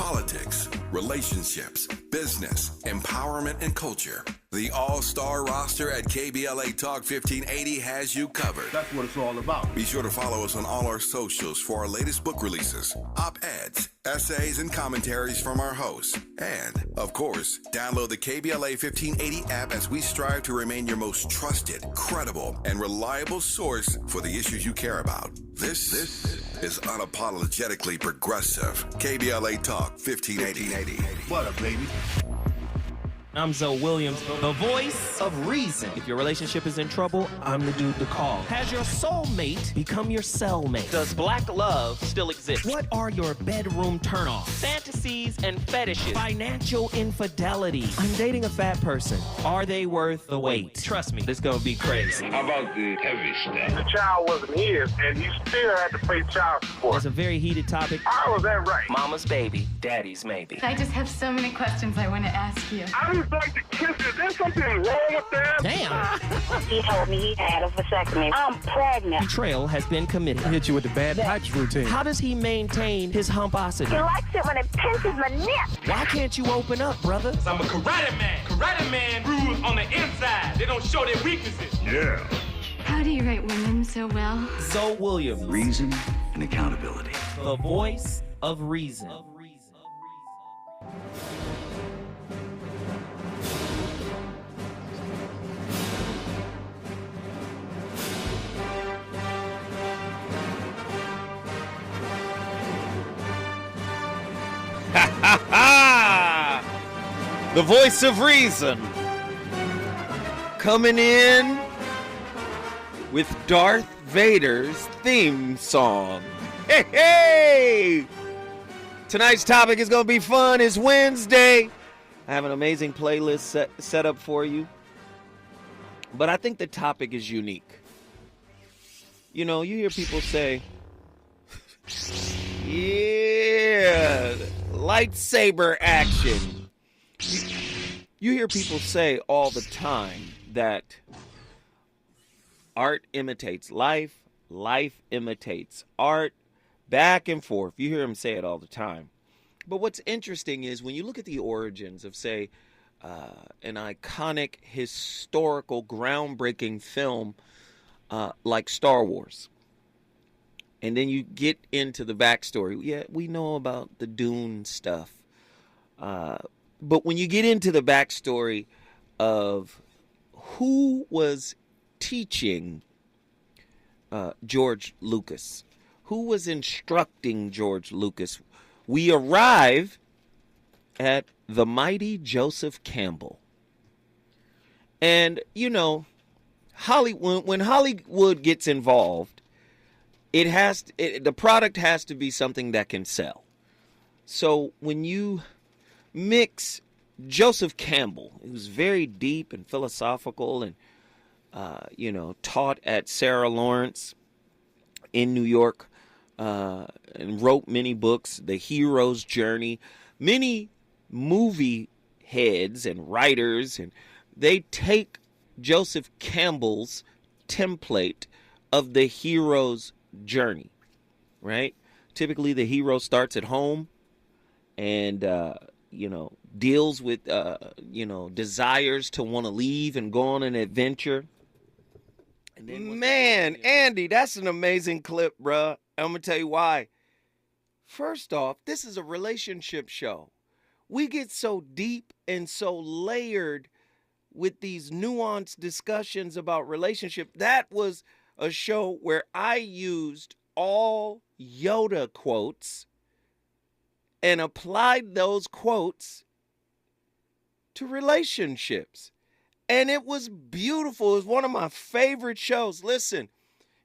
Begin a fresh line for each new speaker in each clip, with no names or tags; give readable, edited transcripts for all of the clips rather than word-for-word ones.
politics, relationships, business, empowerment, and culture. The all-star roster at KBLA Talk 1580 has you covered.
That's what it's all about.
Be sure to follow us on all our socials for our latest book releases, op-eds, essays, and commentaries from our hosts. And, of course, download the KBLA 1580 app as we strive to remain your most trusted, credible, and reliable source for the issues you care about. This is unapologetically progressive. KBLA Talk 1580.
What up, baby?
I'm Zoe Williams, the voice of reason. If your relationship is in trouble, I'm the dude to call. Has your soulmate become your cellmate? Does black love still exist? What are your bedroom turnoffs? Fantasies and fetishes. Financial infidelity. I'm dating a fat person. Are they worth the wait? Trust me, this gonna be crazy.
How about the heavy stuff?
The child wasn't his, and he still had to pay child support.
It's a very heated topic.
How was that right?
Mama's baby, daddy's maybe.
I just have so many questions I want to ask you.
I just like to kiss you. There's something wrong with that.
Damn.
He told me he had a vasectomy. I'm pregnant.
Betrayal has been committed.
Hit you with the bad pipes routine.
How does he maintain his humposity?
He likes it when it pinches my neck.
Why can't you open up, brother?
I'm a karate man. Karate man rules on the inside. They don't show their weaknesses.
Yeah.
How do you write women so well?
Zoe Williams,
Reason and accountability.
the voice of reason.
The voice of reason coming in with Darth Vader's theme song. Hey, hey! Tonight's topic is going to be fun. It's Wednesday. I have an amazing playlist set up for you. But I think the topic is unique. You know, you hear people say, yeah, lightsaber action. You hear people say all the time that art imitates life, life imitates art, back and forth. You hear them say it all the time. But what's interesting is when you look at the origins of, say, an iconic, historical, groundbreaking film like Star Wars, and then you get into the backstory. Yeah, we know about the Dune stuff. But when you get into the backstory of who was teaching George Lucas, who was instructing George Lucas, we arrive at the mighty Joseph Campbell. And, you know, when Hollywood gets involved, the product has to be something that can sell. So when you mix Joseph Campbell, who's very deep and philosophical and, taught at Sarah Lawrence in New York, and wrote many books, The Hero's Journey. Many movie heads and writers, and they take Joseph Campbell's template of the hero's journey, right? Typically, the hero starts at home and, deals with, desires to want to leave and go on an adventure. And then man, Andy, that's an amazing clip, bruh. I'm going to tell you why. First off, this is a relationship show. We get so deep and so layered with these nuanced discussions about relationship. That was a show where I used all Yoda quotes and applied those quotes to relationships. And it was beautiful. It was one of my favorite shows. Listen,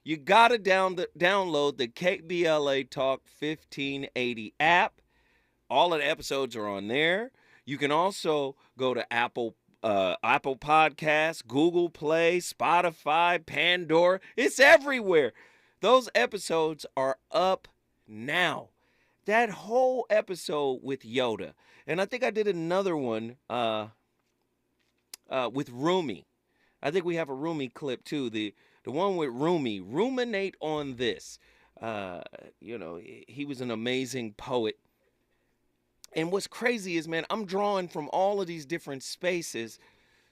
you got to download the KBLA Talk 1580 app. All of the episodes are on there. You can also go to Apple Podcasts, Google Play, Spotify, Pandora. It's everywhere. Those episodes are up now. That whole episode with Yoda. And I think I did another one with Rumi. I think we have a Rumi clip too. The one with Rumi. Ruminate on this. He was an amazing poet. And what's crazy is, man, I'm drawing from all of these different spaces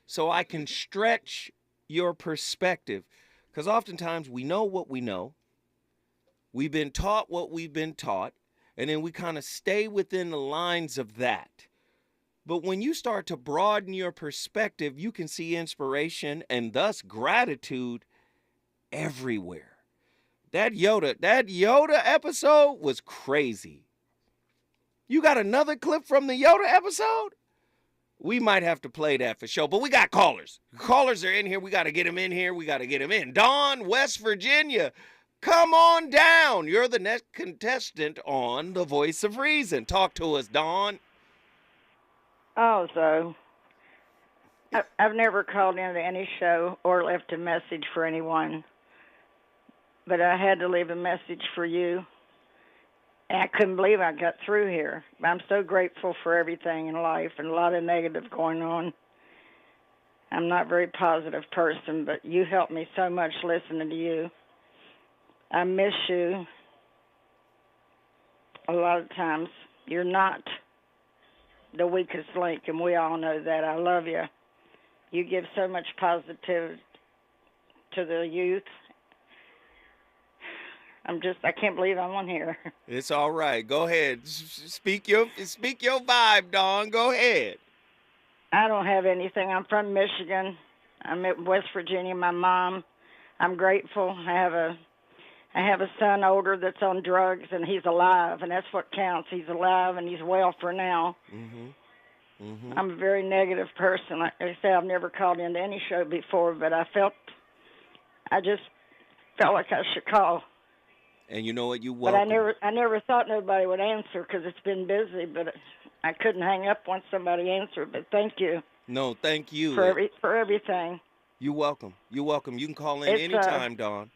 so I can stretch your perspective. Because oftentimes we know what we know. We've been taught what we've been taught. And then we kind of stay within the lines of that. But when you start to broaden your perspective, you can see inspiration and thus gratitude everywhere. That Yoda episode was crazy. You got another clip from the Yoda episode? We might have to play that for sure, but we got callers. Callers are in here. We got to get them in here. We got to get them in. Dawn, West Virginia, come on down. You're the next contestant on The Voice of Reason. Talk to us, Dawn.
Oh, so I've never called into any show or left a message for anyone, but I had to leave a message for you, and I couldn't believe I got through here. I'm so grateful for everything in life and a lot of negative going on. I'm not a very positive person, but you helped me so much listening to you. I miss you a lot of times. You're not the weakest link, and we all know that. I love you. You give so much positivity to the youth. I can't believe I'm on here.
It's all right. Go ahead. Speak your vibe, Dawn. Go ahead.
I don't have anything. I'm from Michigan. I'm in West Virginia. My mom. I'm grateful. I have a son older that's on drugs, and he's alive, and that's what counts. He's alive, and he's well for now. Mm-hmm. Mm-hmm. I'm a very negative person. Like I say, I've never called into any show before, but I just felt like I should call.
And you know what? You
welcome. But I never thought nobody would answer because it's been busy, but I couldn't hang up once somebody answered. But thank you.
No, thank you.
For everything.
You're welcome. You're welcome. You can call in anytime, Dawn.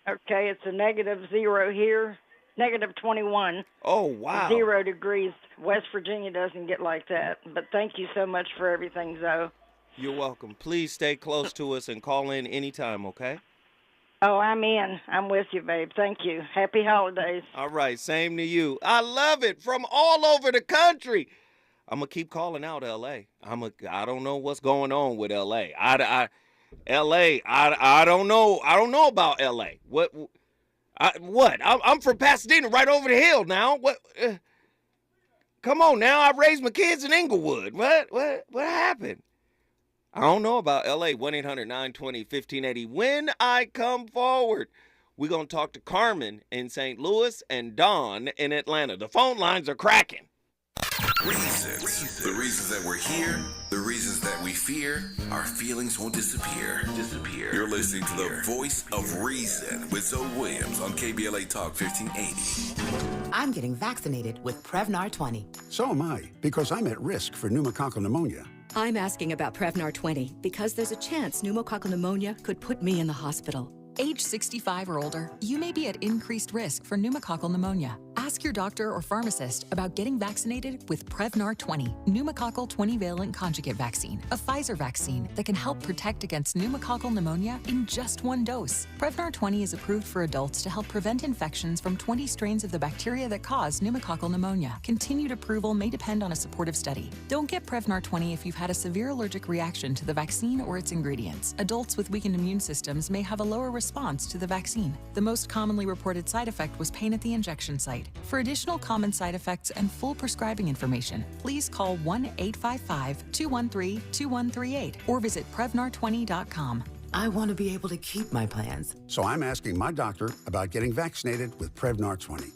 Okay, it's a -0 here, -21.
Oh, wow.
0 degrees. West Virginia doesn't get like that. But thank you so much for everything, Zoe.
You're welcome. Please stay close to us and call in anytime, okay?
Oh, I'm in. I'm with you, babe. Thank you. Happy holidays.
All right, same to you. I love it. From all over the country. I'm going to keep calling out L.A. I don't know what's going on with L.A. L.A., I don't know. I don't know about L.A. What? I'm from Pasadena, right over the hill now. What? Come on now. I raised my kids in Inglewood. What happened? I don't know about L.A. 1-800-920-1580. When I come forward, we're going to talk to Carmen in St. Louis and Dawn in Atlanta. The phone lines are cracking.
Reasons. The reasons that we're here, the reasons that we fear, our feelings won't disappear. You're listening to the Voice of Reason with Zoe Williams on KBLA Talk 1580.
I'm getting vaccinated with Prevnar 20.
So am I, because I'm at risk for pneumococcal pneumonia.
I'm asking about Prevnar 20 because there's a chance pneumococcal pneumonia could put me in the hospital.
Age 65 or older, you may be at increased risk for pneumococcal pneumonia. Ask your doctor or pharmacist about getting vaccinated with Prevnar 20, pneumococcal 20-valent conjugate vaccine, a Pfizer vaccine that can help protect against pneumococcal pneumonia in just one dose. Prevnar 20 is approved for adults to help prevent infections from 20 strains of the bacteria that cause pneumococcal pneumonia. Continued approval may depend on a supportive study. Don't get Prevnar 20 if you've had a severe allergic reaction to the vaccine or its ingredients. Adults with weakened immune systems may have a lower response to the vaccine. The most commonly reported side effect was pain at the injection site. For additional common side effects and full prescribing information, please call 1-855-213-2138 or visit Prevnar20.com.
I want to be able to keep my plans.
So I'm asking my doctor about getting vaccinated with Prevnar 20.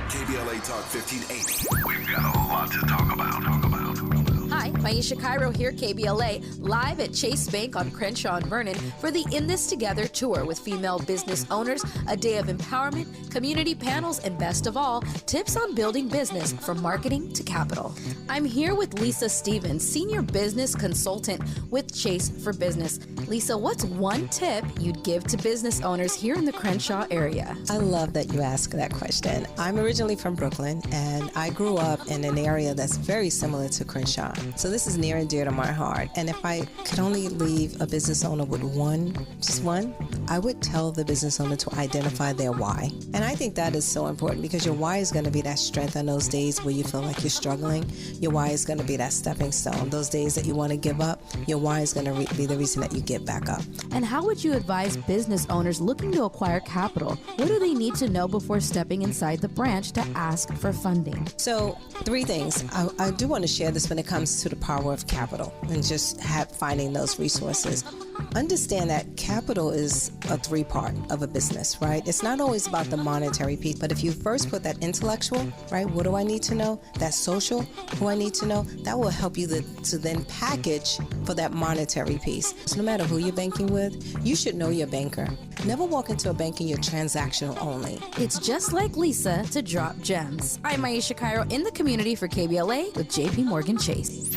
KBLA Talk 1580.
We've got a lot to talk about.
Hi, Maisha Cairo here, KBLA, live at Chase Bank on Crenshaw and Vernon for the In This Together tour with female business owners, a day of empowerment, community panels, and best of all, tips on building business from marketing to capital. I'm here with Lisa Stevens, Senior Business Consultant with Chase for Business. Lisa, what's one tip you'd give to business owners here in the Crenshaw area?
I love that you asked that question. I'm originally from Brooklyn, and I grew up in an area that's very similar to Crenshaw. So this is near and dear to my heart. And if I could only leave a business owner with just one, I would tell the business owner to identify their why. And I think that is so important because your why is going to be that strength on those days where you feel like you're struggling. Your why is going to be that stepping stone. Those days that you want to give up, your why is going to be the reason that you get back up.
And how would you advise business owners looking to acquire capital? What do they need to know before stepping inside the branch to ask for funding?
So 3 things. I do want to share this when it comes to the power of capital and just finding those resources. Understand that capital is a 3-part of a business, right? It's not always about the monetary piece, but if you first put that intellectual, right? What do I need to know? That social, who I need to know, that will help you to then package for that monetary piece. So no matter who you're banking with, you should know your banker. Never walk into a bank and you're transactional only.
It's just like Lisa to drop gems. I'm Aisha Cairo in the community for KBLA with JP Morgan Chase.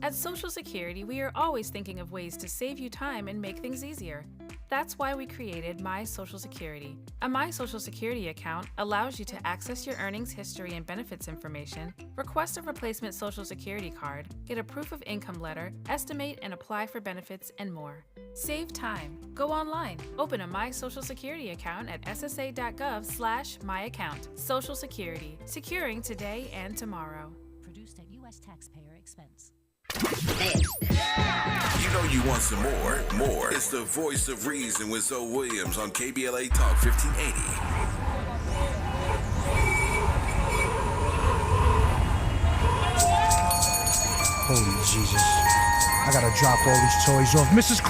At Social Security, we are always thinking of ways to save you time and make things easier. That's why we created My Social Security. A My Social Security account allows you to access your earnings history and benefits information, request a replacement Social Security card, get a proof of income letter, estimate and apply for benefits, and more. Save time. Go online. Open a My Social Security account at ssa.gov/myaccount. Social Security. Securing today and tomorrow.
Produced at U.S. taxpayer expense.
You know you want some more. It's the voice of reason with Zoe Williams on KBLA Talk 1580.
Holy Jesus. I gotta drop all these toys off. Mrs.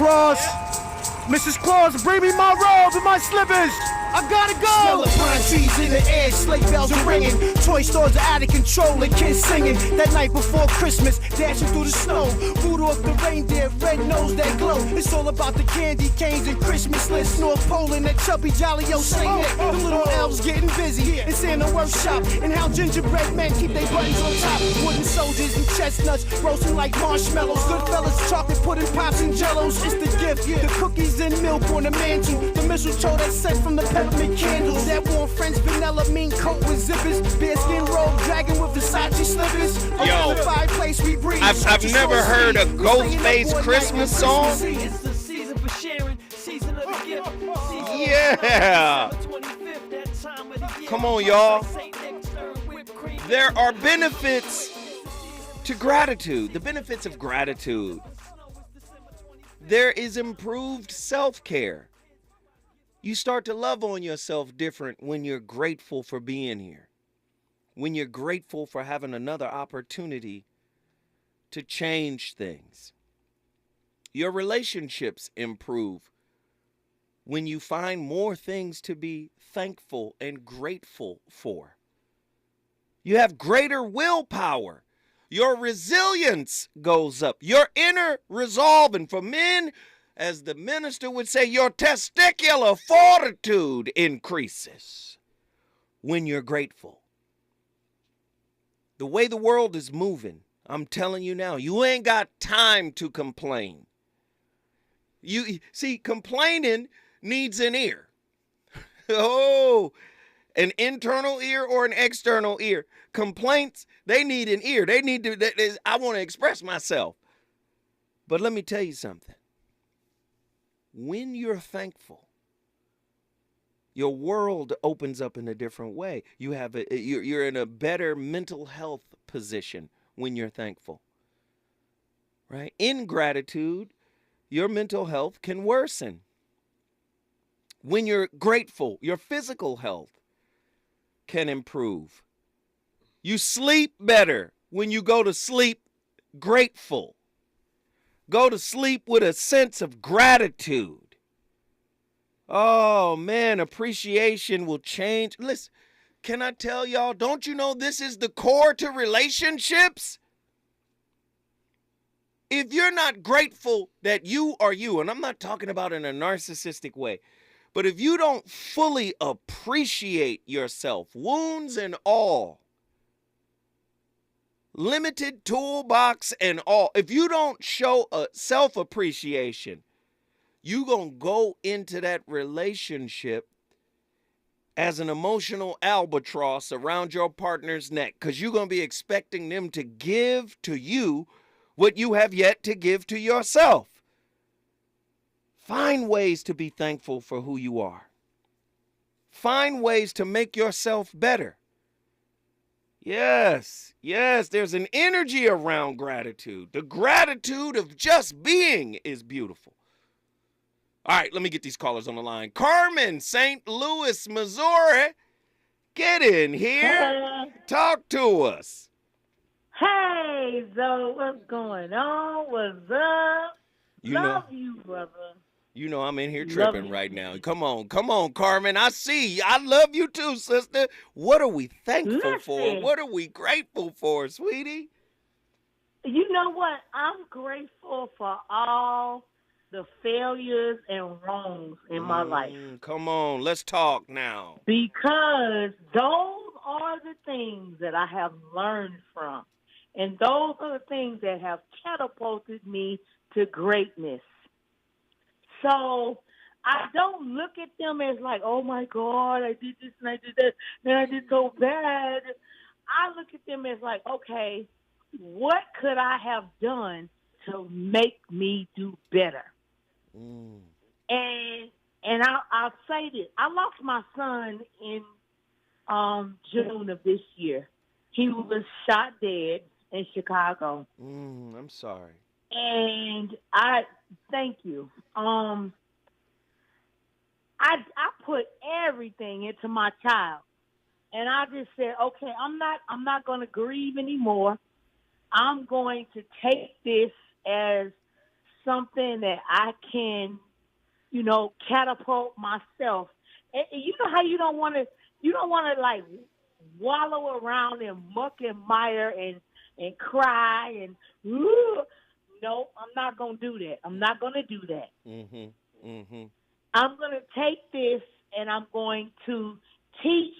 Claus, bring me my robe and my slippers. I gotta go! Smell of pine trees in the air, sleigh bells are ringing. Toy stores are out of control and kids singing. That night before Christmas, dashing through the snow. Rudolph the reindeer, red nose that glow. It's all about the candy canes and Christmas lists. North Pole and that chubby jolly old Saint Nick. The little elves getting busy in Santa workshop. And how gingerbread men keep their buttons on top. Wooden soldiers and chestnuts roasting like marshmallows. Goodfellas, chocolate pudding, pops and jellos. It's the gift, the cookies and milk on the mantle. The mistletoe that's sent from the peppermint candles. That warm French vanilla mean coat with zippers. Bearskin robe, dragon with Versace slippers.
Yo,
the fireplace we breathe.
I've never heard a Ghostface Christmas song.
It's the season for sharing, season of the gift.
Yeah. Come on, y'all. There are benefits to gratitude. The benefits of gratitude. There is improved self-care. You start to love on yourself different when you're grateful for being here. When you're grateful for having another opportunity to change things. Your relationships improve when you find more things to be thankful and grateful for. You have greater willpower. Your resilience goes up. Your inner resolve, and for men, as the minister would say, your testicular fortitude increases when you're grateful. The way the world is moving, I'm telling you now, you ain't got time to complain. You see, complaining needs an ear. Oh, an internal ear or an external ear. Complaints, they need an ear. They need to, I want to express myself. But let me tell you something. When you're thankful, your world opens up in a different way. You're in a better mental health position when you're thankful. Right? Ingratitude, your mental health can worsen. When you're grateful, your physical health can improve. You sleep better when you go to sleep grateful. Go to sleep with a sense of gratitude. Oh, man, appreciation will change. Listen, can I tell y'all, don't you know this is the core to relationships? If you're not grateful that you are you, and I'm not talking about in a narcissistic way, but if you don't fully appreciate yourself, wounds and all, limited toolbox and all, if you don't show a self-appreciation, you gonna go into that relationship as an emotional albatross around your partner's neck, because you're going to be expecting them to give to you what you have yet to give to yourself. Find ways to be thankful for who you are. Find ways to make yourself better. Yes, there's an energy around gratitude. The gratitude of just being is beautiful. All right, let me get these callers on the line. Carmen, St. Louis, Missouri. Get in here. Talk to us.
Hey, Zoe, what's going on? What's up? Love you, brother.
You know I'm in here tripping right now. Come on, Carmen. I see. I love you too, sister. What are we thankful for? What are we grateful for, sweetie?
You know what? I'm grateful for all the failures and wrongs in my life.
Come on, let's talk now.
Because those are the things that I have learned from. And those are the things that have catapulted me to greatness. So I don't look at them as like, oh, my God, I did this and I did that, and I did so bad. I look at them as like, okay, what could I have done to make me do better? And I'll say this. I lost my son in June of this year. He was shot dead in Chicago.
I'm sorry.
And I thank you. I put everything into my child. And I just said, okay, I'm not going to grieve anymore. I'm going to take this as something that I can, catapult myself. And you know how you don't want to like wallow around in muck and mire and cry and no, I'm not going to do that. I'm not going to do that. I'm going to take this and I'm going to teach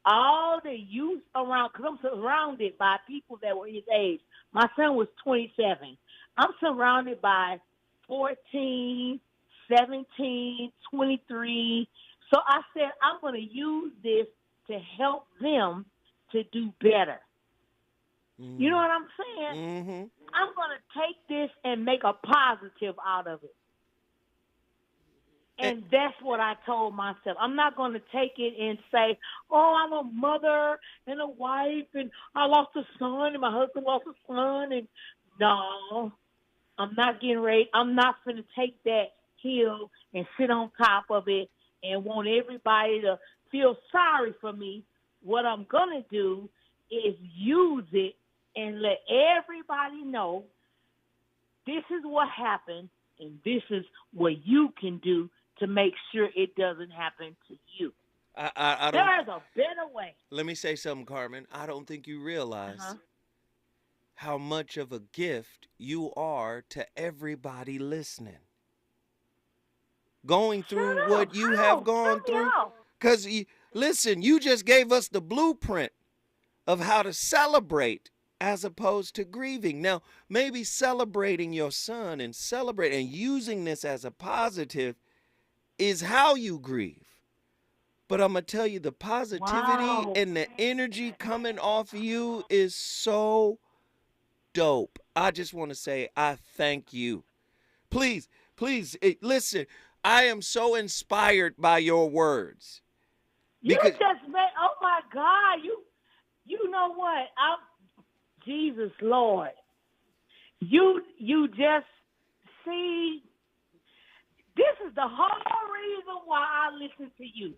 all the youth around, because I'm surrounded by people that were his age. My son was 27. I'm surrounded by 14, 17, 23. So I said, I'm going to use this to help them to do better. You know what I'm saying? I'm going to take this and make a positive out of it. And that's what I told myself. I'm not going to take it and say, oh, I'm a mother and a wife and I lost a son and my husband lost a son. And no, I'm not getting ready. I'm not going to take that hill and sit on top of it and want everybody to feel sorry for me. What I'm going to do is use it and let everybody know this is what happened and this is what you can do to make sure it doesn't happen to you.
I don't,
there's a better way.
Let me say something, Carmen. I don't think you realize how much of a gift you are to everybody listening. Going through what you have gone through. Because, listen, you just gave us the blueprint of how to celebrate as opposed to grieving. Now, maybe celebrating your son and using this as a positive is how you grieve. But I'm going to tell you, the positivity and the energy coming off of you is so dope. I just want to say I thank you. Please, listen, I am so inspired by your words.
You just made, oh my God, you know what? Jesus Lord. You just see, this is the whole reason why I listen to you.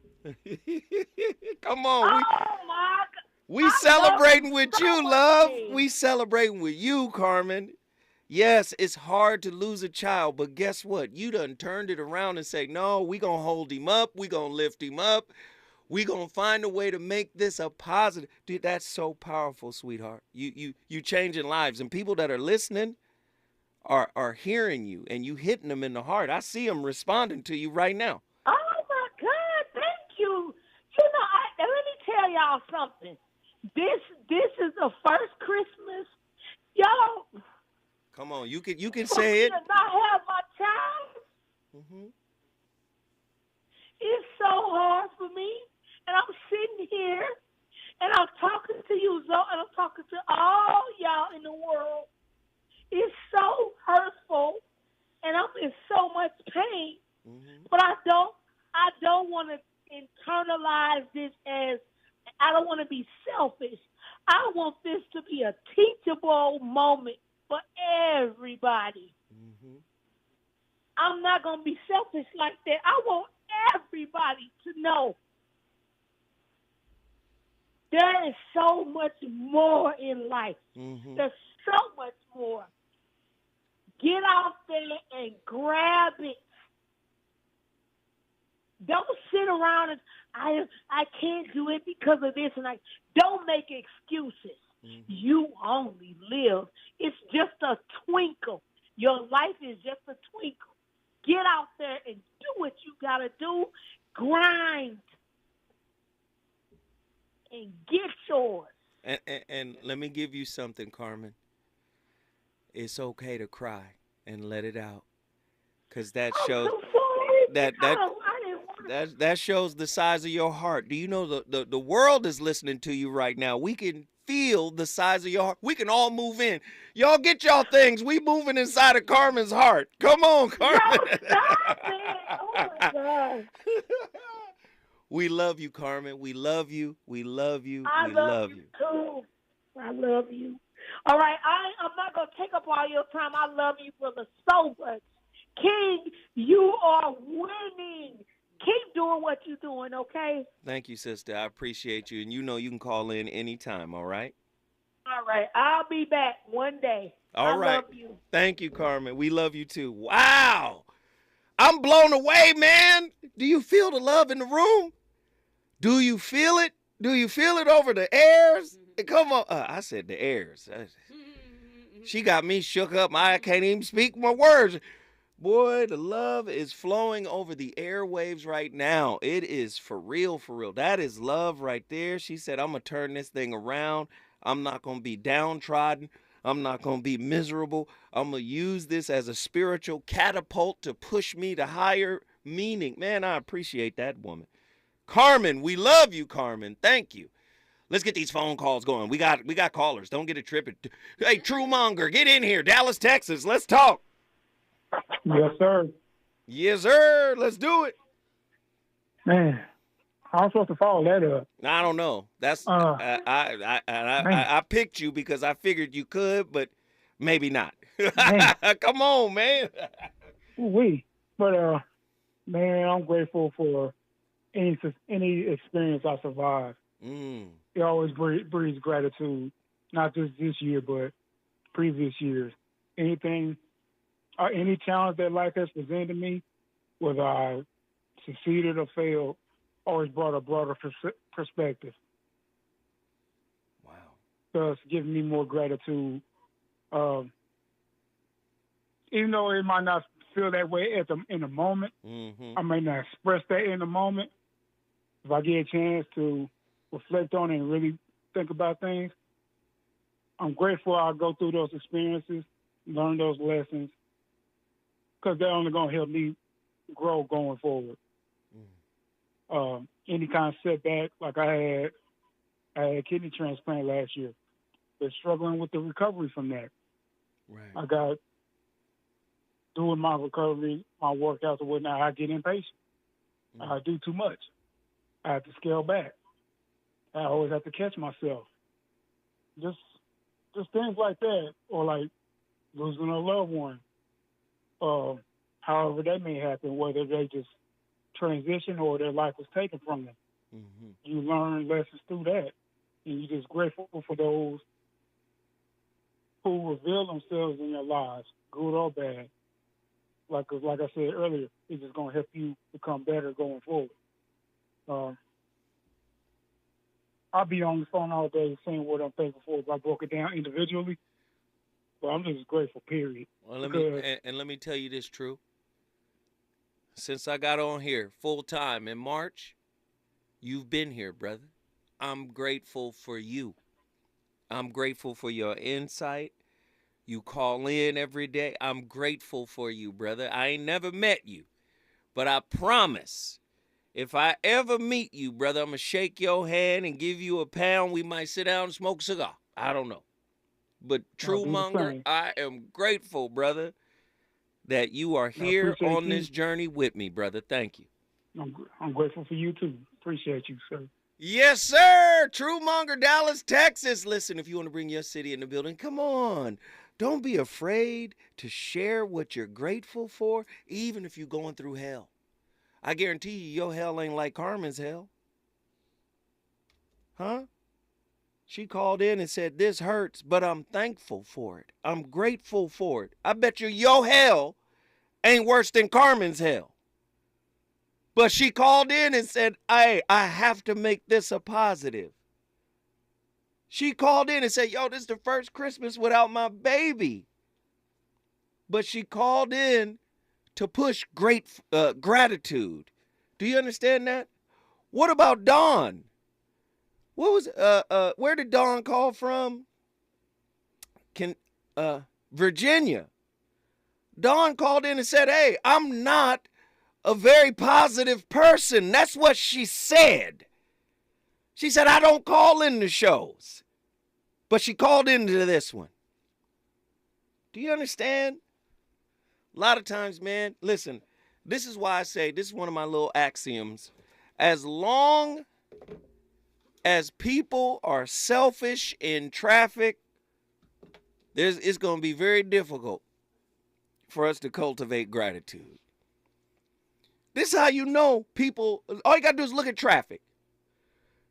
Come on.
Oh my God.
We celebrating with you, love. We celebrating with you, Carmen. Yes, it's hard to lose a child, but guess what? You done turned it around and say, no, we gonna hold him up. We gonna lift him up. We gonna find a way to make this a positive. Dude, that's so powerful, sweetheart. You changing lives, and people that are listening are hearing you, and you hitting them in the heart. I see them responding to you right now.
Oh my God, thank you. You know, let me tell y'all something. This is the first Christmas, y'all.
Come on, you can say it.
To not have my child. It's so hard for me. And I'm sitting here, and I'm talking to you, Zoe, and I'm talking to all y'all in the world. It's so hurtful, and I'm in so much pain. Mm-hmm. But I don't want to internalize this as, I don't want to be selfish. I want this to be a teachable moment for everybody. Mm-hmm. I'm not going to be selfish like that. I want everybody to know there is so much more in life. Mm-hmm. There's so much more. Get out there and grab it. Don't sit around and I can't do it because of this, and don't make excuses. Mm-hmm. You only live. It's just a twinkle. Your life is just a twinkle. Get out there and do what you gotta do. Grind and get yours.
And let me give you something, Carmen. It's okay to cry and let it out, because that shows that shows the size of your heart. Do you know the world is listening to you right now? We can feel the size of your heart. We can all move in. Y'all get y'all things. We moving inside of Carmen's heart. Come on, Carmen.
No, stop it. Oh my God.
We love you, Carmen. We love you. We love you.
We love you too. I love you. All right, I'm not going to take up all your time. I love you, brother, so much. King, you are winning. Keep doing what you're doing, okay?
Thank you, sister. I appreciate you. And you know you can call in anytime, all right?
All right. I'll be back one day.
All right.
I love you.
Thank you, Carmen. We love you, too. Wow. I'm blown away, man. Do you feel the love in the room? Do you feel it? Do you feel it over the airs? Come on. I said the airs. She got me shook up. I can't even speak my words. Boy, the love is flowing over the airwaves right now. It is for real, for real. That is love right there. She said, I'm going to turn this thing around. I'm not going to be downtrodden. I'm not going to be miserable. I'm going to use this as a spiritual catapult to push me to higher meaning. Man, I appreciate that woman. Carmen, we love you, Carmen. Thank you. Let's get these phone calls going. We got callers. Don't get it tripping. Hey, True Monger, get in here. Dallas, Texas. Let's talk.
Yes, sir.
Yes, sir. Let's do it.
Man, how am I supposed to follow that up?
I don't know. That's I picked you because I figured you could, but maybe not. Come on, man.
But man, I'm grateful for any experience I survived. It always breeds gratitude, not just this year, but previous years. Anything, any challenge that life has presented to me, whether I succeeded or failed, always brought a broader perspective.
Wow.
Thus, giving me more gratitude. Even though it might not feel that way in the moment, I may not express that in the moment. If I get a chance to reflect on it and really think about things, I'm grateful I'll go through those experiences, learn those lessons, because they're only going to help me grow going forward. Any kind of setback, like I had a kidney transplant last year, but struggling with the recovery from that.
Right.
I got, doing my recovery, my workouts and whatnot, I get impatient. I do too much. I have to scale back. I always have to catch myself. Just things like that, or like losing a loved one. However that may happen, whether they just transition or their life was taken from them. You learn lessons through that, and you're just grateful for those who reveal themselves in your lives, good or bad. Like I said earlier, it's just going to help you become better going forward. I'll be on the phone all day saying what I'm thankful for if I broke it down individually. But I'm just grateful, period.
Well, let me tell you this, True. Since I got on here full time in March, you've been here, brother. I'm grateful for you. I'm grateful for your insight. You call in every day. I'm grateful for you, brother. I ain't never met you, but I promise If I ever meet you, brother, I'm going to shake your hand and give you a pound. We might sit down and smoke a cigar. I don't know. But True Monger, I am grateful, brother, that you are here on this journey with me, brother. Thank you.
I'm grateful for you, too. Appreciate you, sir.
Yes, sir. True Monger, Dallas, Texas. Listen, if you want to bring your city in the building, come on. Don't be afraid to share what you're grateful for, even if you're going through hell. I guarantee you, your hell ain't like Carmen's hell. Huh? She called in and said, this hurts, but I'm thankful for it. I'm grateful for it. I bet you your hell ain't worse than Carmen's hell. But she called in and said, hey, I have to make this a positive. She called in and said, yo, this is the first Christmas without my baby. But she called in to push gratitude. Do you understand that? What about Dawn? What was where did Dawn call from? Virginia. Dawn called in and said, hey, I'm not a very positive person. That's what she said. She said, I don't call in the shows. But she called into this one. Do you understand? A lot of times, man, listen, this is why I say, this is one of my little axioms. As long as people are selfish in traffic, it's going to be very difficult for us to cultivate gratitude. This is how you know people, all you got to do is look at traffic.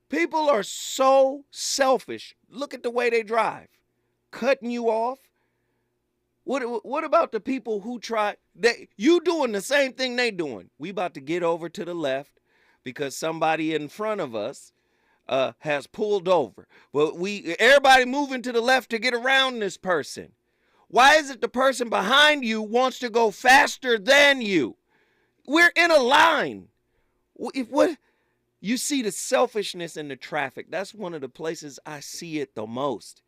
People are so selfish. Look at the way they drive. Cutting you off. What about the people who try, you doing the same thing they doing. We about to get over to the left because somebody in front of us has pulled over. But everybody moving to the left to get around this person. Why is it the person behind you wants to go faster than you? We're in a line. You see the selfishness in the traffic. That's one of the places I see it the most.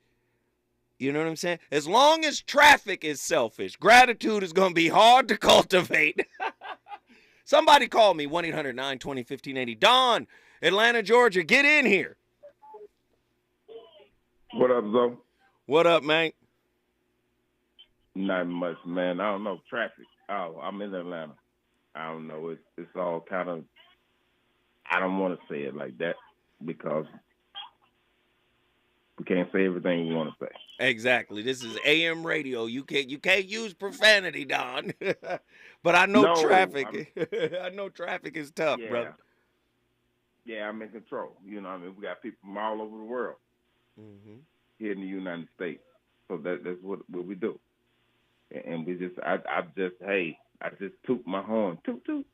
You know what I'm saying? As long as traffic is selfish, gratitude is going to be hard to cultivate. Somebody call me, 1-800-920-1580. Don, Atlanta, Georgia, get in here.
What up, Zoe?
What up, man?
Not much, man. I don't know. Traffic. Oh, I'm in Atlanta. I don't know. It's all kind of, I don't want to say it like that because we can't say everything we want to say.
Exactly. This is AM radio. You can't use profanity, Don. But I know traffic. I know traffic is tough, brother.
Yeah, I'm in control. You know what I mean? We got people from all over the world here in the United States. So that's what we do. And we just, I just toot my horn. Toot, toot.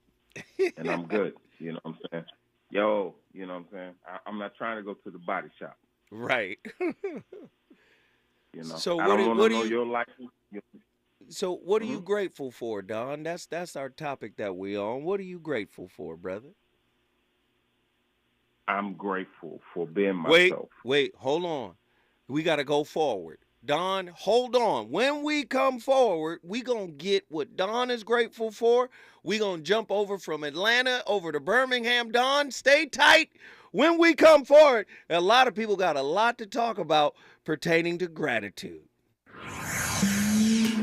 And I'm good. You know what I'm saying? Yo, you know what I'm saying? I'm not trying to go to the body shop.
Right.
You know,
so
I don't want to know your license.
So what are you grateful for, Don? That's our topic that we on. What are you grateful for, brother?
I'm grateful for being myself.
Wait, hold on. We got to go forward. Don, hold on. When we come forward, we going to get what Don is grateful for. We going to jump over from Atlanta over to Birmingham. Don, stay tight. When we come forward, a lot of people got a lot to talk about pertaining to gratitude.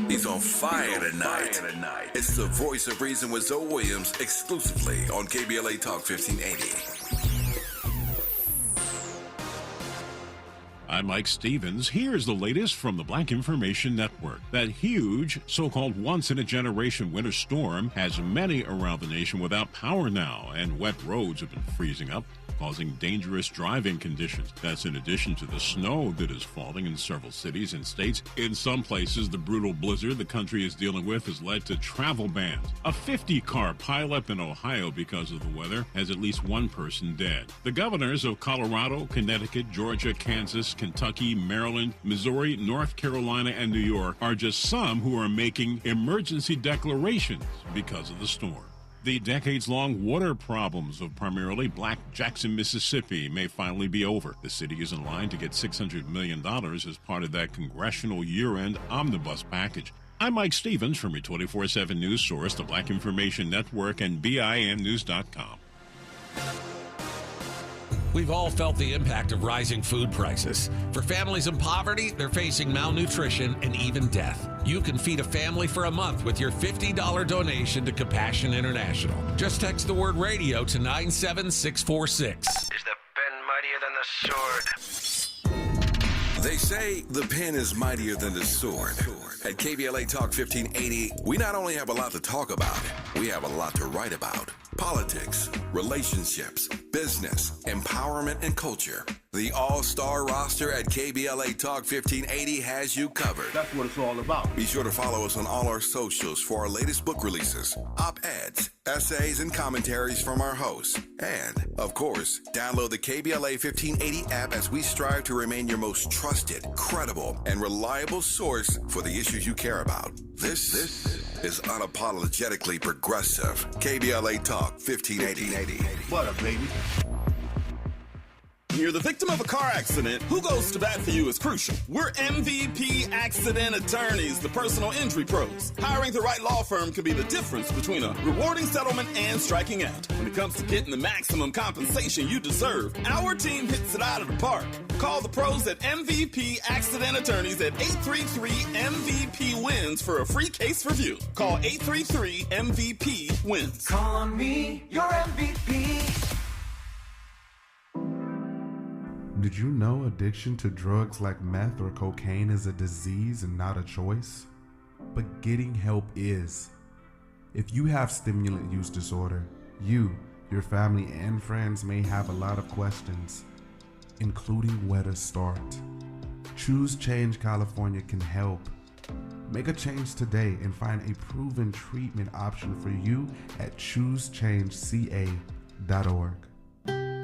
He's on fire tonight. It's the Voice of Reason with Zoe Williams, exclusively on KBLA Talk 1580.
I'm Mike Stevens. Here's the latest from the Black Information Network. That huge, so-called once-in-a-generation winter storm has many around the nation without power now, and wet roads have been freezing up, causing dangerous driving conditions. That's in addition to the snow that is falling in several cities and states. In some places, the brutal blizzard the country is dealing with has led to travel bans. A 50-car pileup in Ohio because of the weather has at least one person dead. The governors of Colorado, Connecticut, Georgia, Kansas, Kentucky, Maryland, Missouri, North Carolina, and New York are just some who are making emergency declarations because of the storm. The decades-long water problems of primarily Black Jackson, Mississippi may finally be over. The city is in line to get $600 million as part of that congressional year-end omnibus package. I'm Mike Stevens from your 24/7 news source, the Black Information Network, and BINnews.com.
We've all felt the impact of rising food prices. For families in poverty, they're facing malnutrition and even death. You can feed a family for a month with your $50 donation to Compassion International. Just text the word radio to 97646.
Is the pen mightier than the sword?
They say the pen is mightier than the sword. At KBLA Talk 1580, we not only have a lot to talk about, we have a lot to write about. Politics, relationships, business, empowerment, and culture. The all-star roster at KBLA Talk 1580 has you covered.
That's what it's all about.
Be sure to follow us on all our socials for our latest book releases, op-eds, essays, and commentaries from our hosts. And, of course, download the KBLA 1580 app as we strive to remain your most trusted, credible, and reliable source for the issues you care about. This is unapologetically progressive. KBLA Talk 1580.
What up, baby?
When you're the victim of a car accident, who goes to bat for you is crucial. We're MVP Accident Attorneys, the personal injury pros. Hiring the right law firm can be the difference between a rewarding settlement and striking out. When it comes to getting the maximum compensation you deserve, our team hits it out of the park. Call the pros at MVP Accident Attorneys at 833-MVP-WINS for a free case review. Call 833-MVP-WINS.
Call on me, your MVP.
Did you know addiction to drugs like meth or cocaine is a disease and not a choice? But getting help is. If you have stimulant use disorder, you, your family, and friends may have a lot of questions, including where to start. Choose Change California can help. Make a change today and find a proven treatment option for you at choosechangeca.org.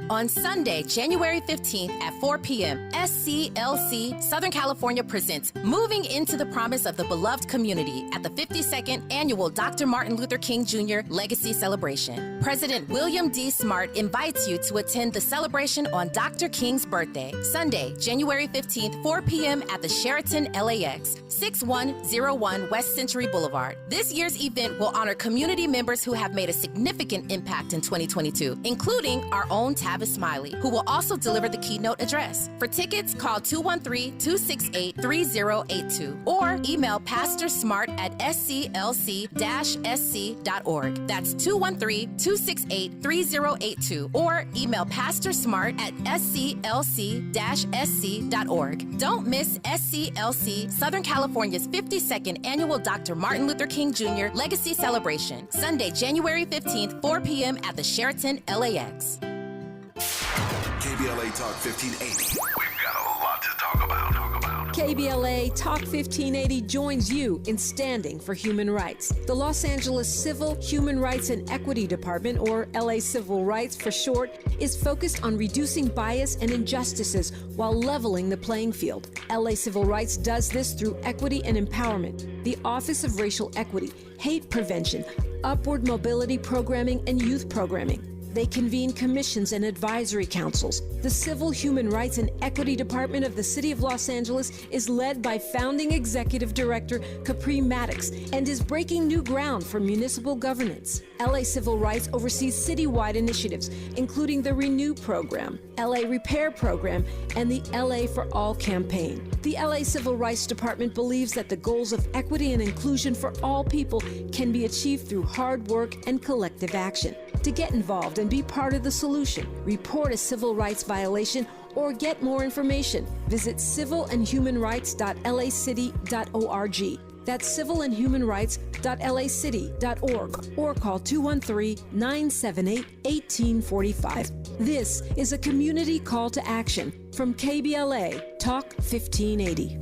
On Sunday, January 15th at 4 p.m., SCLC Southern California presents Moving into the Promise of the Beloved Community at the 52nd Annual Dr. Martin Luther King Jr. Legacy Celebration. President William D. Smart invites you to attend the celebration on Dr. King's birthday, Sunday, January 15th, 4 p.m. at the Sheraton LAX, 6101 West Century Boulevard. This year's event will honor community members who have made a significant impact in 2022, including our own Tavis Smiley, who will also deliver the keynote address. For tickets, call 213-268-3082 or email pastorsmart@sclc-sc.org. That's 213-268-3082 or email pastorsmart@sclc-sc.org. Don't miss SCLC Southern California's 52nd Annual Dr. Martin Luther King Jr. Legacy Celebration, Sunday, January 15th, 4 p.m. at the Sheraton LAX.
KBLA Talk 1580.
We've got a lot to talk about.
KBLA Talk 1580 joins you in standing for human rights. The Los Angeles Civil, Human Rights and Equity Department, or LA Civil Rights for short, is focused on reducing bias and injustices while leveling the playing field. LA Civil Rights does this through equity and empowerment, the Office of Racial Equity, hate prevention, upward mobility programming, and youth programming. They convene commissions and advisory councils. The Civil, Human Rights and Equity Department of the City of Los Angeles is led by founding executive director Capri Maddox and is breaking new ground for municipal governance. LA Civil Rights oversees citywide initiatives, including the Renew program, LA Repair program, and the LA for All campaign. The LA Civil Rights Department believes that the goals of equity and inclusion for all people can be achieved through hard work and collective action. To get involved and be part of the solution, report a civil rights violation, or get more information, visit civilandhumanrights.lacity.org. That's civilandhumanrights.lacity.org or call 213-978-1845. This is a community call to action from KBLA Talk 1580.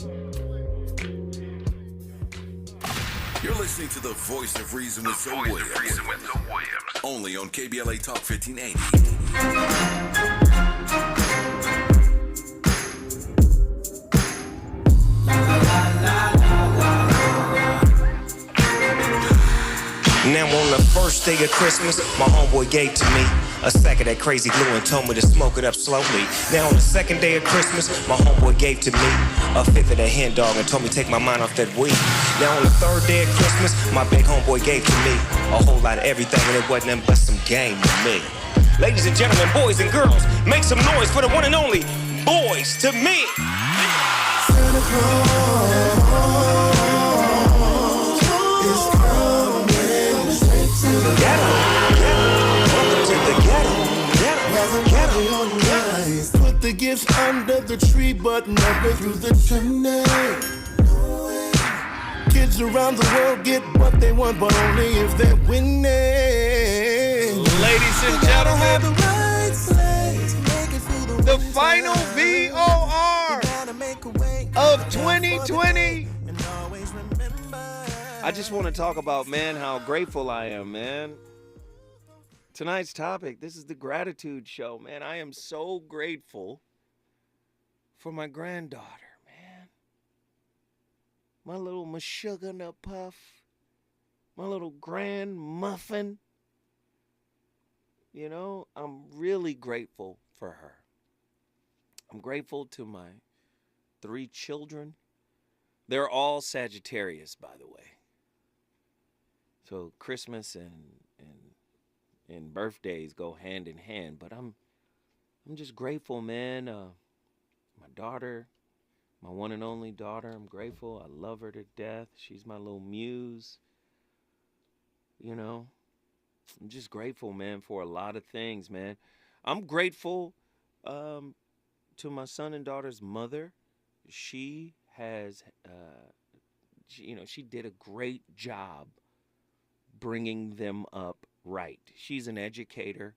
You're listening to the Voice of Reason with Zoe Williams. Only on KBLA Talk 1580.
Now on the first day of Christmas, my homeboy gave to me a sack of that crazy glue and told me to smoke it up slowly. Now on the second day of Christmas, my homeboy gave to me a fifth of that hen dog and told me to take my mind off that weed. Now on the third day of Christmas, my big homeboy gave to me a whole lot of everything and it wasn't nothing but some game to me. Ladies and gentlemen, boys and girls, make some noise for the one and only Boys to Me.
Santa Claus is coming straight to the ghetto. Welcome to the ghetto. Nice. Put the gifts under the tree, but never through the chimney. Kids around the world get what they want, but only if they're winning.
Ladies and gentlemen, the final VOR of 2020. I just want to talk about, man, how grateful I am, man. Tonight's topic, this is the gratitude show, man. I am so grateful for my granddaughter, man. My little Meshuggah Nut Puff. My little grand muffin. You know, I'm really grateful for her. I'm grateful to my 3 children. They're all Sagittarius, by the way. So Christmas and birthdays go hand in hand, but I'm just grateful, man. My daughter, my one and only daughter, I'm grateful. I love her to death. She's my little muse. You know, I'm just grateful, man, for a lot of things, man. I'm grateful to my son and daughter's mother. She has, she did a great job bringing them up right. She's an educator,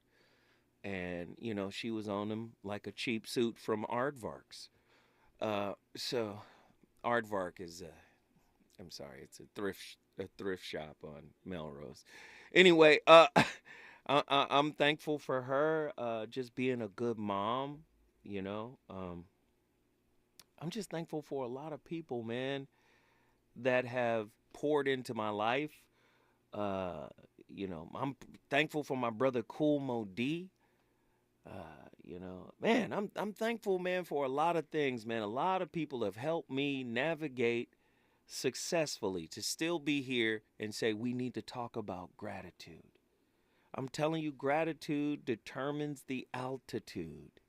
and, she was on them like a cheap suit from Aardvarks. So Aardvark is, it's a thrift shop on Melrose. Anyway, I'm thankful for her just being a good mom, I'm just thankful for a lot of people, man, that have poured into my life. I'm thankful for my brother Cool Mo D. Man, I'm thankful, man, for a lot of things, man. A lot of people have helped me navigate successfully to still be here and say we need to talk about gratitude. I'm telling you, gratitude determines the altitude.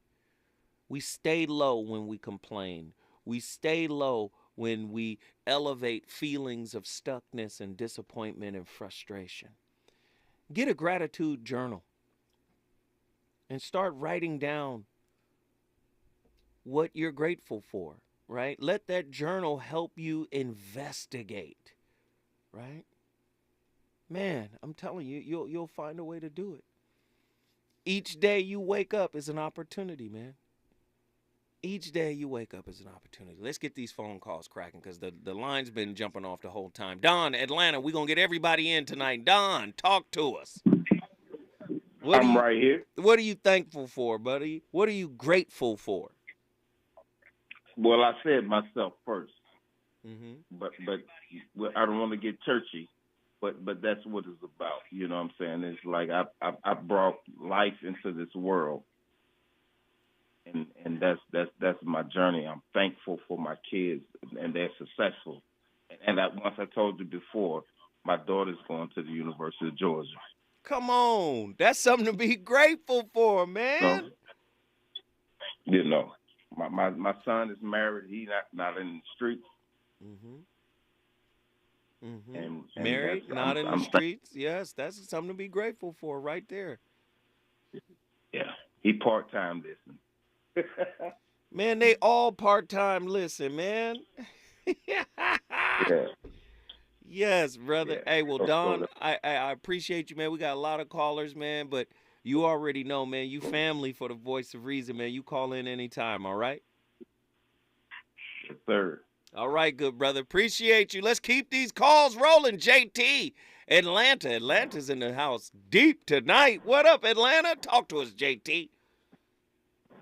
We stay low when we complain. We stay low when we elevate feelings of stuckness and disappointment and frustration. Get a gratitude journal and start writing down what you're grateful for, right? Let that journal help you investigate, right? Man, I'm telling you, you'll find a way to do it. Each day you wake up is an opportunity, man. Each day you wake up is an opportunity. Let's get these phone calls cracking because the line's been jumping off the whole time. Don, Atlanta, we're going to get everybody in tonight. Don, talk to us.
I'm right here.
What are you thankful for, buddy? What are you grateful for?
Well, I said myself first,
Mm-hmm.
but I don't want to get churchy, but that's what it's about. You know what I'm saying? It's like I brought life into this world. And that's my journey. I'm thankful for my kids, and they're successful. And once I told you before, my daughter's going to the University of Georgia.
Come on, that's something to be grateful for, man.
So, my son is married. He's not in the streets.
Mm-hmm. Mm-hmm.
And
married, not in the streets. Yes, that's something to be grateful for, right there.
Yeah, he part-time listening.
Man, they all part-time listen, man.
Yeah.
Yes, brother.
Yeah.
Hey, well, Don, I appreciate you, man. We got a lot of callers, man, but you already know, man, you family for the Voice of Reason, man. You call in anytime, all right?
Yes, sir.
All right, good brother. Appreciate you. Let's keep these calls rolling, JT. Atlanta's in the house deep tonight. What up, Atlanta? Talk to us, JT.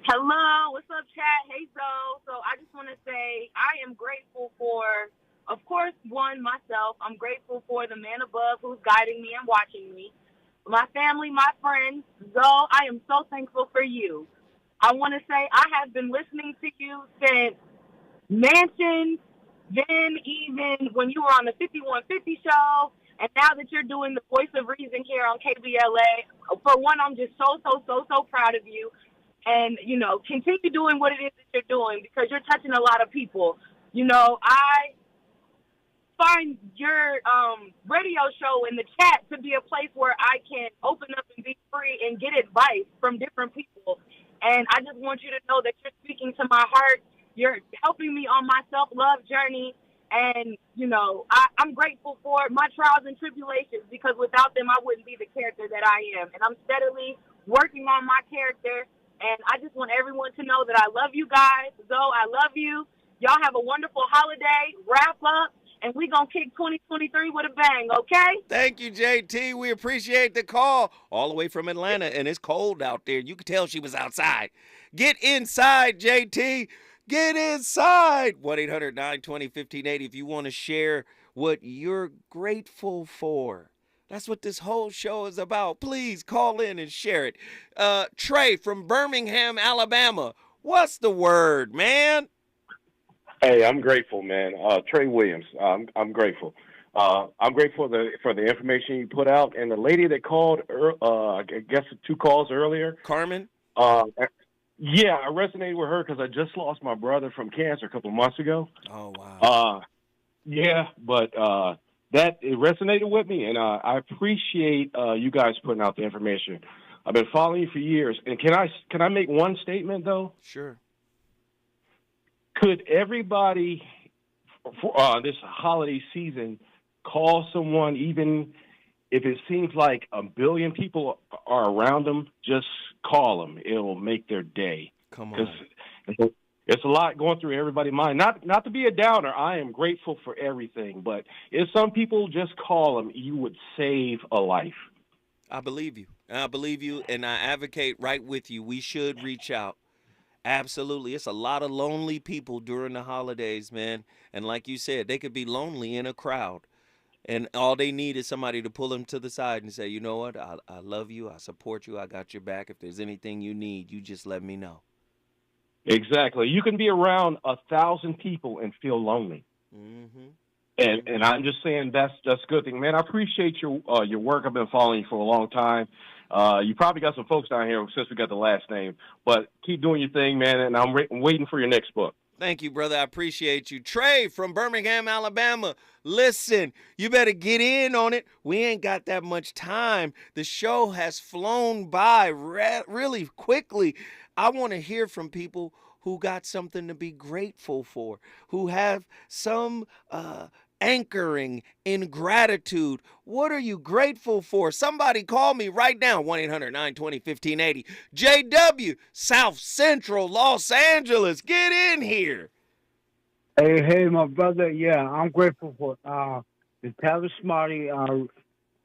Hello, what's up, chat? Hey, So I just want to say I am grateful for, of course, one, myself. I'm grateful for the man above who's guiding me and watching me. My family, my friends. Zoe, I am so thankful for you. I want to say I have been listening to you since Mansion, then even when you were on the 5150 show, And now that you're doing the Voice of Reason here on KBLA, for one, I'm just so proud of you. And, you know, continue doing what it is that you're doing because you're touching a lot of people. You know, I find your radio show in the chat to be a place where I can open up and be free and get advice from different people. And I just want you to know that you're speaking to my heart. You're helping me on my self-love journey. And, you know, I'm grateful for my trials and tribulations because without them, I wouldn't be the character that I am. And I'm steadily working on my character. And I just want everyone to know that I love you guys. Zoe, I love you. Y'all have a wonderful holiday. Wrap up. And we're going to kick 2023 with a bang, okay?
Thank you, JT. We appreciate the call. All the way from Atlanta, and it's cold out there. You could tell she was outside. Get inside, JT. Get inside. 1-800-920-1580 if you want to share what you're grateful for. That's what this whole show is about. Please call in and share it. Trey from Birmingham, Alabama. What's the word, man?
Hey, I'm grateful, man. Trey Williams. I'm grateful. I'm grateful for the information you put out. And the lady that called, I guess 2 calls earlier.
Carmen?
Yeah, I resonated with her because I just lost my brother from cancer a couple of months ago.
Oh, wow.
Yeah, but it resonated with me, and I appreciate you guys putting out the information. I've been following you for years. And can I make one statement, though?
Sure.
Could everybody for this holiday season call someone, even if it seems like a billion people are around them, just call them. It'll make their day.
Come on.
It's a lot going through everybody's mind. Not to be a downer, I am grateful for everything, but if some people just call them, you would save a life.
I believe you. I believe you, and I advocate right with you. We should reach out. Absolutely. It's a lot of lonely people during the holidays, man. And like you said, they could be lonely in a crowd. And all they need is somebody to pull them to the side and say, you know what, I love you, I support you, I got your back. If there's anything you need, you just let me know.
Exactly. You can be around 1,000 people and feel lonely.
Mm-hmm.
And I'm just saying that's a good thing. Man, I appreciate your work. I've been following you for a long time. You probably got some folks down here since we got the last name. But keep doing your thing, man, and I'm waiting for your next book.
Thank you, brother. I appreciate you. Trey from Birmingham, Alabama. Listen, you better get in on it. We ain't got that much time. The show has flown by really quickly. I want to hear from people who got something to be grateful for, who have some anchoring in gratitude. What are you grateful for? Somebody call me right now, 1-800-920-1580. JW, South Central Los Angeles. Get in here.
Hey, my brother. Yeah, I'm grateful for the Tyler Smarty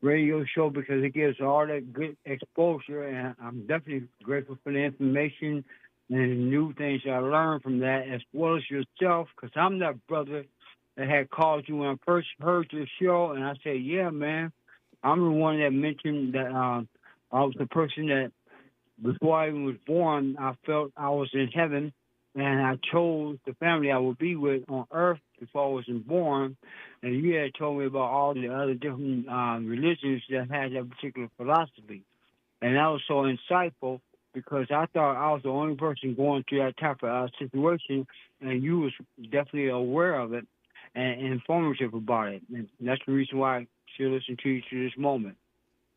radio show because it gives all that good exposure, and I'm definitely grateful for the information and the new things I learned from that, as well as yourself, because I'm that brother that had called you when I first heard your show, and I said, yeah, man, I'm the one that mentioned that I was the person that before I even was born, I felt I was in heaven, and I chose the family I would be with on earth before I wasn't born. And you had told me about all the other different religions that had that particular philosophy. And that was so insightful because I thought I was the only person going through that type of situation, and you was definitely aware of it and informative about it. And that's the reason why I still listen to you to this moment.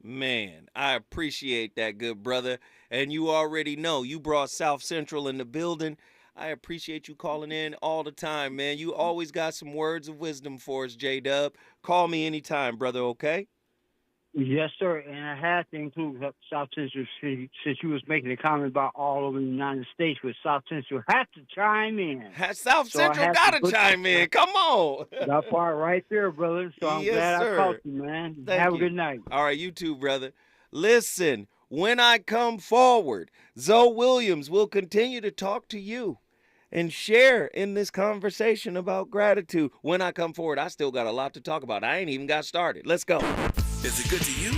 Man, I appreciate that, good brother. And you already know, you brought South Central in the building. I appreciate you calling in all the time, man. You always got some words of wisdom for us, J-Dub. Call me anytime, brother, okay?
Yes, sir. And I had to include South Central since you was making a comment about all over the United States, with South Central had to chime in.
South Central got to chime in. Come on.
That part right there, brother. So I'm glad I called you, man. Have a good night.
All right, you too, brother. Listen, when I come forward, Zoe Williams will continue to talk to you and share in this conversation about gratitude. When I come forward, I still got a lot to talk about. I ain't even got started. Let's go.
Is it good to you?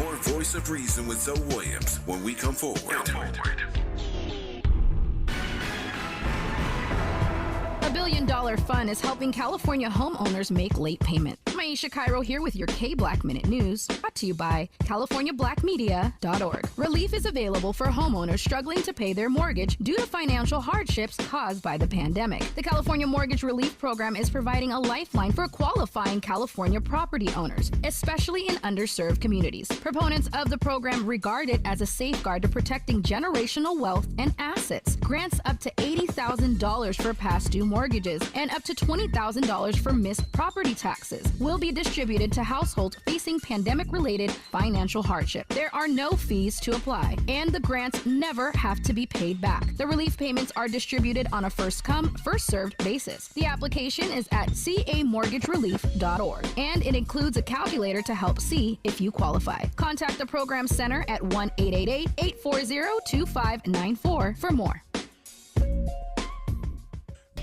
More Voice of Reason with Zoe Williams when we come forward.
$1 billion fund is helping California homeowners make late payment
Maisha Cairo here with your K-Black Minute News, brought to you by CaliforniaBlackMedia.org. Relief is available for homeowners struggling to pay their mortgage due to financial hardships caused by the pandemic. The California Mortgage Relief Program is providing a lifeline for qualifying California property owners, especially in underserved communities. Proponents of the program regard it as a safeguard to protecting generational wealth and assets. Grants up to $80,000 for past due mortgages and up to $20,000 for missed property taxes will be distributed to households facing pandemic-related financial hardship. There are no fees to apply, and the grants never have to be paid back. The relief payments are distributed on a first-come, first-served basis. The application is at camortgagerelief.org, and it includes a calculator to help see if you qualify. Contact the program center at 1-888-840-2594 for more.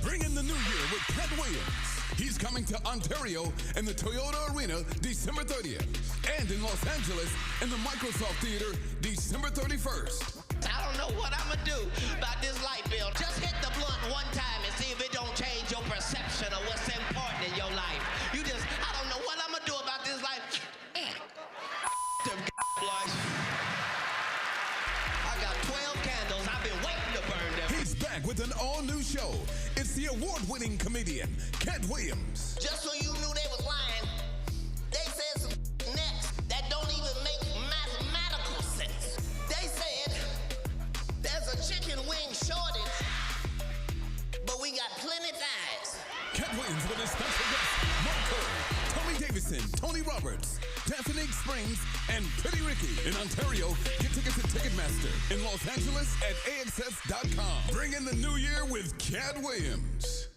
Bring in the new year with Ted Williams. He's coming to Ontario in the Toyota Arena December 30th. And in Los Angeles in the Microsoft Theater December 31st.
I don't know what I'm going to do about this light bill. Just hit the blunt one time and see if it don't change your perception of what's important in your life. I don't know what I'm going to do about this life. Them lights. I got 12 candles. I've been waiting to burn them.
He's back with an all-new show. It's the award-winning comedian, Cat Williams.
Just so you knew they was lying, they said some next that don't even make mathematical sense. They said there's a chicken wing shortage, but we got plenty thighs.
Cat Williams with his special guests, Marco, Tommy Davidson, Tony Roberts, Daphne Springs, and Pretty Ricky. In Ontario, get tickets at Ticketmaster. In Los Angeles at AXS.com. Bring in the new year with Cat Williams.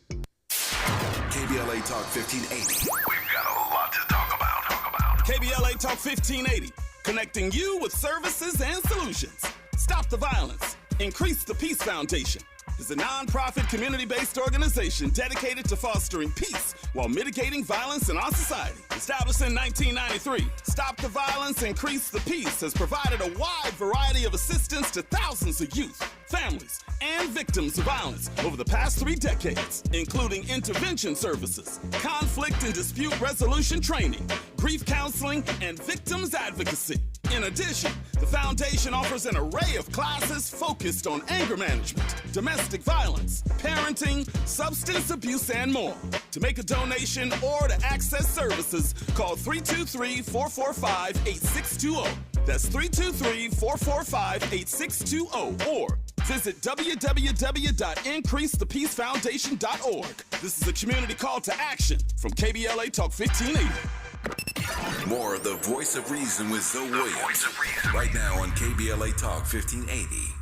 KBLA Talk 1580.
We've got a lot to talk about.
KBLA Talk 1580, connecting you with services and solutions. Stop the violence. Increase the Peace Foundation is a non-profit community-based organization dedicated to fostering peace while mitigating violence in our society. Established in 1993, Stop the Violence, Increase the Peace has provided a wide variety of assistance to thousands of youth, families, and victims of violence over the past 3 decades, including intervention services, conflict and dispute resolution training, grief counseling, and victims advocacy. In addition, the foundation offers an array of classes focused on anger management, domestic violence, parenting, substance abuse, and more. To make a donation or to access services, call 323-445-8620. That's 323-445-8620 or visit www.increasethepeacefoundation.org. This is a community call to action from KBLA Talk 1580.
More of the Voice of Reason with Zoe Williams. Right now on KBLA Talk 1580.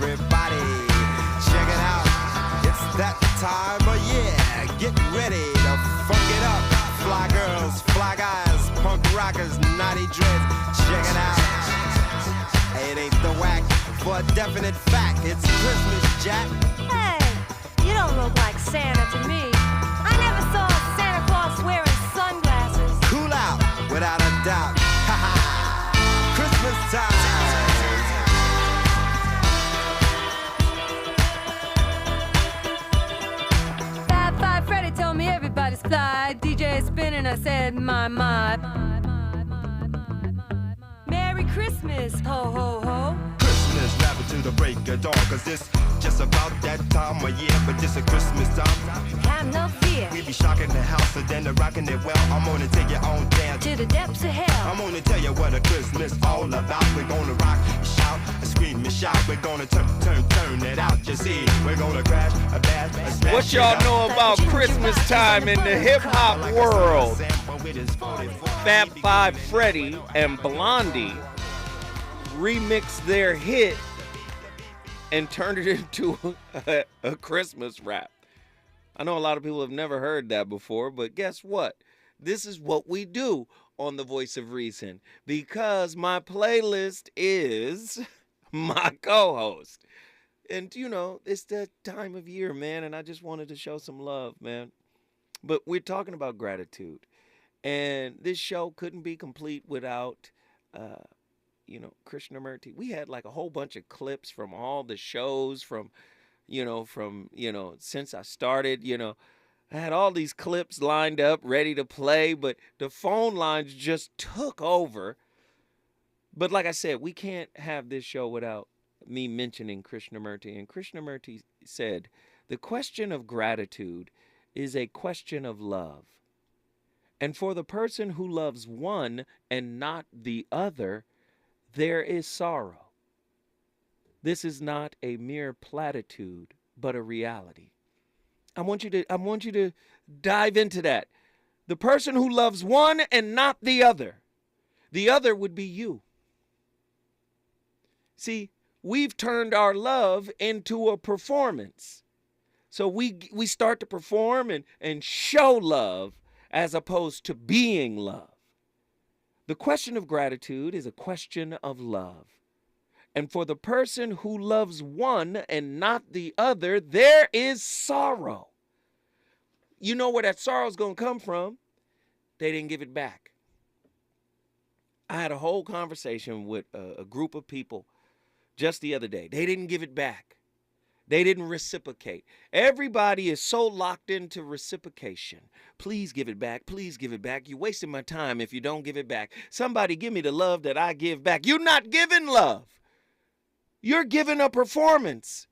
Everybody, check it out. It's that time of year. Get ready to funk it up. Fly girls, fly guys, punk rockers, naughty dreads. Check it out. It ain't the whack for a definite fact. It's Christmas, Jack.
Hey, you don't look like Santa to me. I never saw Santa Claus wearing sunglasses.
Cool out, without a doubt. Ha ha. Christmas time.
Freddy told me everybody's fly. DJ spinning, I said, my. Merry Christmas, ho, ho, ho.
Christmas, rapping to the break of dawn. Cause this just about that time of year. But this a Christmas time.
Have no fear.
We be shocking the house and then rocking it well. I'm gonna take you on down
to the depths of hell.
I'm gonna tell you what a Christmas all about. We're gonna rock, shout, scream and shout. We're gonna turn it out. You see, we're gonna crash, a bash, a smash.
What y'all know about Christmas time in the hip-hop world? Fab Five Freddy and Blondie remixed their hit and turned it into a Christmas rap. I know a lot of people have never heard that before, but guess what? This is what we do on The Voice of Reason because my playlist is my co-host. And, you know, it's that time of year, man, and I just wanted to show some love, man. But we're talking about gratitude. And this show couldn't be complete without Krishnamurti, we had like a whole bunch of clips from all the shows from since I started, I had all these clips lined up, ready to play, but the phone lines just took over. But like I said, we can't have this show without me mentioning Krishnamurti. And Krishnamurti said, the question of gratitude is a question of love. And for the person who loves one and not the other, there is sorrow. This is not a mere platitude, but a reality. I want you to dive into that. The person who loves one and not the other would be you. See, we've turned our love into a performance. So we start to perform and show love as opposed to being love. The question of gratitude is a question of love. And for the person who loves one and not the other, there is sorrow. You know where that sorrow is going to come from? They didn't give it back. I had a whole conversation with a group of people just the other day. They didn't give it back. They didn't reciprocate. Everybody is so locked into reciprocation. Please give it back. Please give it back. You're wasting my time if you don't give it back. Somebody give me the love that I give back. You're not giving love. You're giving a performance.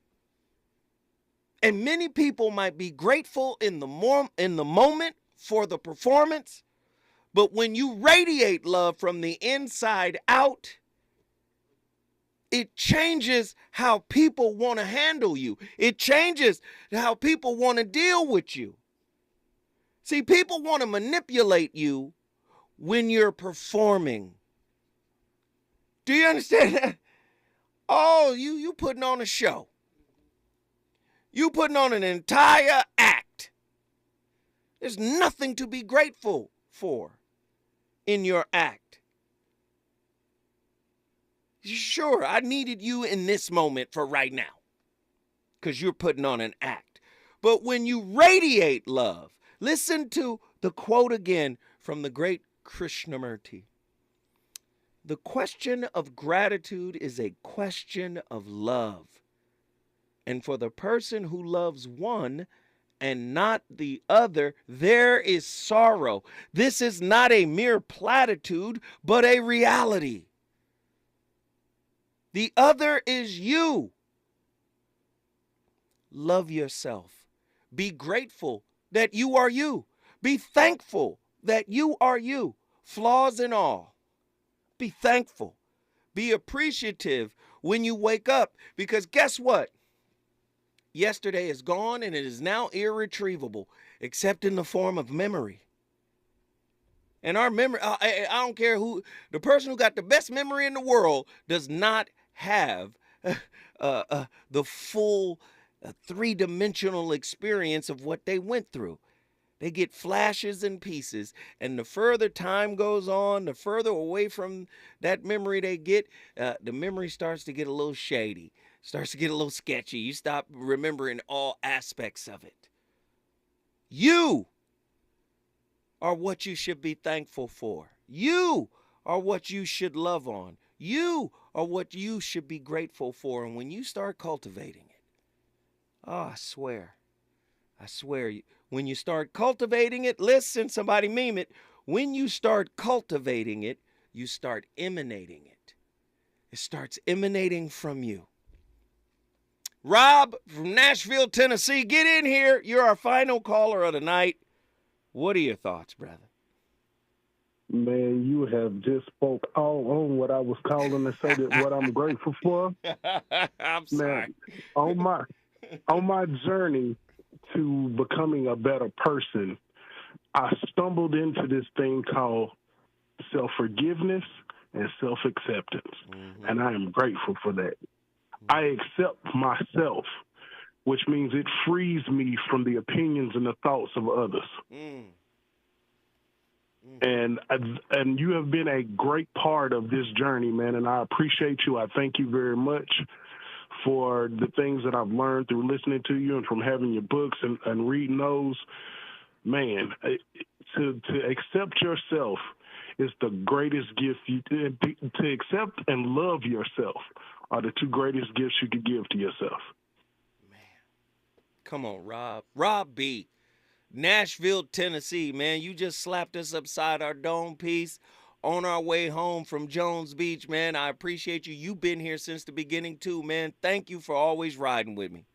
And many people might be grateful in the moment for the performance, but when you radiate love from the inside out, it changes how people want to handle you. It changes how people want to deal with you. See, people want to manipulate you when you're performing. Do you understand that? Oh, you putting on a show. You putting on an entire act. There's nothing to be grateful for in your act. Sure, I needed you in this moment for right now because you're putting on an act. But when you radiate love, listen to the quote again from the great Krishnamurti. The question of gratitude is a question of love. And for the person who loves one and not the other, there is sorrow. This is not a mere platitude, but a reality. The other is you. Love yourself. Be grateful that you are you. Be thankful that you are you, flaws and all. Be thankful. Be appreciative when you wake up, because guess what? Yesterday is gone and it is now irretrievable, except in the form of memory. And our memory, I don't care who, the person who got the best memory in the world does not have the full three-dimensional experience of what they went through. They get flashes and pieces, and the further time goes on, the further away from that memory they get, the memory starts to get a little shady, starts to get a little sketchy. You stop remembering all aspects of it. You are what you should be thankful for. You are what you should love on. You are what you should be grateful for. And when you start cultivating it, I swear, when you start cultivating it, listen, somebody meme it. When you start cultivating it, you start emanating it. It starts emanating from you. Rob from Nashville, Tennessee, get in here. You're our final caller of the night. What are your thoughts, brother?
Man, you have just spoke all on what I was calling to say that what I'm grateful for.
I'm sorry.
Man, on my journey to becoming a better person, I stumbled into this thing called self-forgiveness and self-acceptance. Mm-hmm. And I am grateful for that. I accept myself, which means it frees me from the opinions and the thoughts of others. And you have been a great part of this journey, man, and I appreciate you. I thank you very much for the things that I've learned through listening to you and from having your books and reading those. Man, to accept yourself It's the greatest gift to accept and love yourself are the two greatest gifts you could give to yourself.
Come on, Rob. Rob B. Nashville, Tennessee, man. You just slapped us upside our dome piece on our way home from Jones Beach, man. I appreciate you. You've been here since the beginning, too, man. Thank you for always riding with me.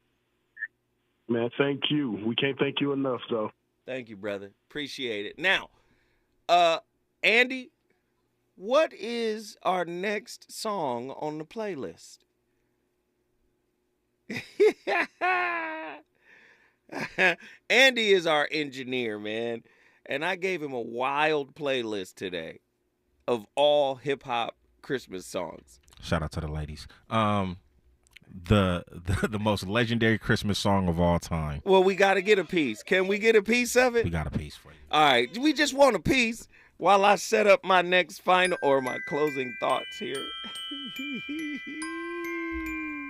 Man, thank you. We can't thank you enough, though.
Thank you, brother. Appreciate it. Now, Andy, what is our next song on the playlist? Andy is our engineer, man. And I gave him a wild playlist today of all hip-hop Christmas songs.
Shout out to the ladies. The most legendary Christmas song of all time.
Well, we got to get a piece. Can we get a piece of it?
We got a piece for you.
All right. We just want a piece while I set up my next final or my closing thoughts here.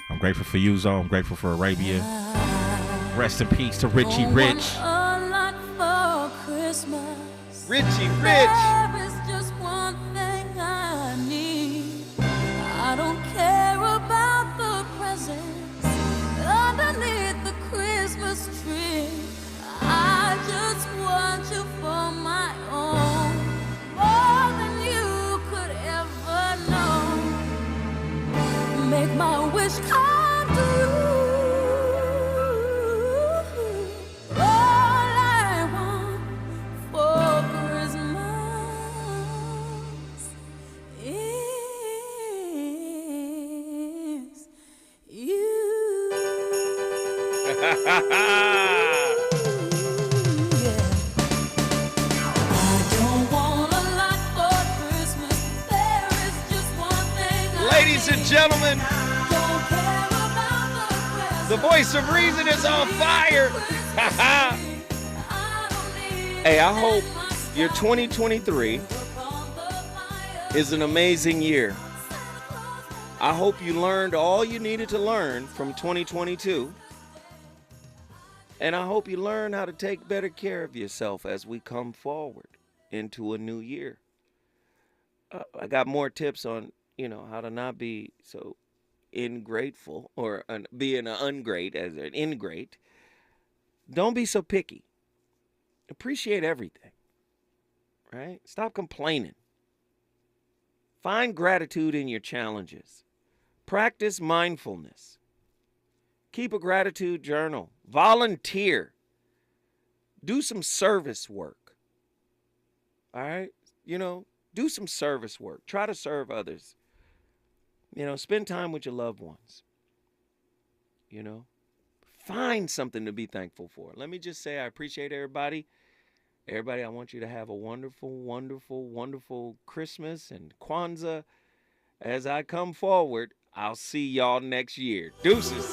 I'm grateful for you, Zo. I'm grateful for Arabia. Rest in peace to Richie Rich.
Richie Rich.
There is just one thing I need. I don't care about the presents underneath the Christmas tree. I just want you for my own, more than you could ever know. Make my wish come true.
Ladies and gentlemen, the voice of reason is on fire. Hey, I hope your 2023 is an amazing year. I hope you learned all you needed to learn from 2022. And I hope you learn how to take better care of yourself as we come forward into a new year. I got more tips on, how to not be so ingrateful or being an ungrate as an ingrate. Don't be so picky. Appreciate everything, right? Stop complaining. Find gratitude in your challenges. Practice mindfulness. Keep a gratitude journal. Volunteer. Do some service work. All right? Do some service work. Try to serve others. Spend time with your loved ones. Find something to be thankful for. Let me just say I appreciate everybody. Everybody, I want you to have a wonderful, wonderful, wonderful Christmas and Kwanzaa. As I come forward, I'll see y'all next year. Deuces.